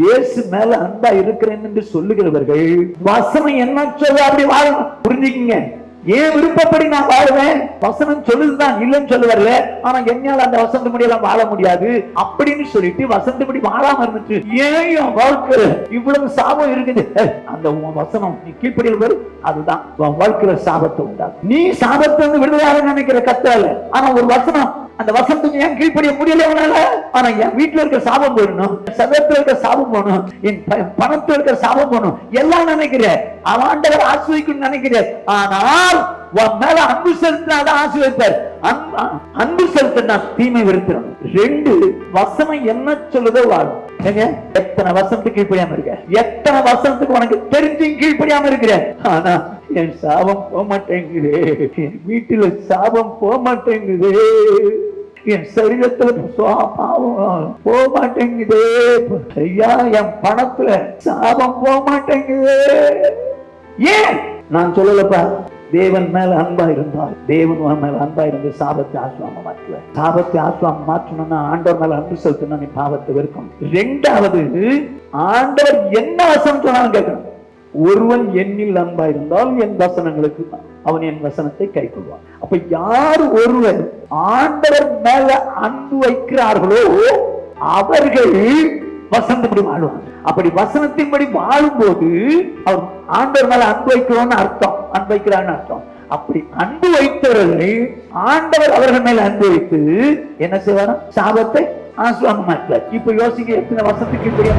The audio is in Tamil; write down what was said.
இயேசு மேல அன்பா இருக்கிறேன் என்று சொல்லுகிறவர்கள் வசனம் என்ன சொல்ல அப்படி வாழணும். புரிஞ்சுக்கிங்க. ஏன் விருப்பப்படி நான் வாழுவேன், வசனம் சொல்லுதுதான், இல்லைன்னு சொல்ல வரல. ஆனா என்னால அந்த வசந்தபடி எல்லாம் வாழ முடியாது அப்படின்னு சொல்லிட்டு வசந்தபடி வாழாம இருந்துச்சு. ஏன் என் வாழ்க்கையில இவ்வளவு சாபம் இருக்குது, அந்த வசனம் நீ கீழ்ப்படியில் வரும், அதுதான் உன் வாழ்க்கையில சாபத்தை உண்டாகும். நீ சாபத்தை விடுதலையாக நினைக்கிற கத்தால, ஆனா ஒரு வசனம் அந்த வசனத்துக்கு ஏன் கீழ்ப்படிய முடியல உன்னால. ஆனா என் வீட்டுல இருக்க சாபம் போடணும், சதத்துல இருக்க சாபம் போகணும், என் பணத்துல இருக்க சாபம் போகணும், எல்லாம் நினைக்கிறேன். ஆண்டவர் ஆசிர்வதிக்கணும்னு நினைக்கிறேன். ஆனால் உன் மேல அன்பு செலுத்தினாதான் ஆசீர்வதிப்பார். அன்பு செலுத்தினா தீமை வெறுத்துறோம். ரெண்டு, வசனம் என்ன சொல்லுதோ வாழும். எத்தனை வசனத்துக்கு கீழ்ப்படியாம இருக்க, எத்தனை வசனத்துக்கு உனக்கு தெரிஞ்சு கீழ்ப்படியாம இருக்கிற. ஆனா என் சாபம் போக மாட்டேங்குது, என் வீட்டுல சாபம் போக மாட்டேங்குது, என் சரீரத்துல போக மாட்டேங்குது, ஐயா என் பணத்துல சாபம் போக மாட்டேங்குது. ஏன் நான் சொல்லலப்பா, தேவன் மேல அன்பா இருந்தால், தேவன் மேல அன்பா இருந்து சாபத்தை ஆசுவாம மாற்றுவ. சாபத்தை ஆசுவாம மாற்றணும்னா ஆண்டவர் மேல அன்பு செலுத்தணும், நீ பாவத்தை வெறுக்கும். ரெண்டாவது, ஆண்டவர் என்ன வசனம் சொன்னாலும் கேட்கணும். ஒருவன் என்னில் அன்பா இருந்தால் என் வசனங்களுக்கு அவன் என் வசனத்தை கை கொள்வான். அப்ப யார் ஒருவர் ஆண்டவர் மேல அன்பு வைக்கிறார்களோ அவர்கள் வசனத்தின்படி வாழ்வாங்க. அப்படி வசனத்தின்படி வாழும் போது அவர் ஆண்டவர் மேல அன்பு வைக்கிறோம்னு அர்த்தம், அன்பு வைக்கிறான்னு அர்த்தம். அப்படி அன்பு வைத்தவர்களை ஆண்டவர் அவர்கள் மேல அன்பு வைத்து என்ன செய்வார், சாபத்தை ஆசுவாங்க மாட்டார். இப்ப யோசிக்க, எத்தனை வசனத்துக்கு இப்படி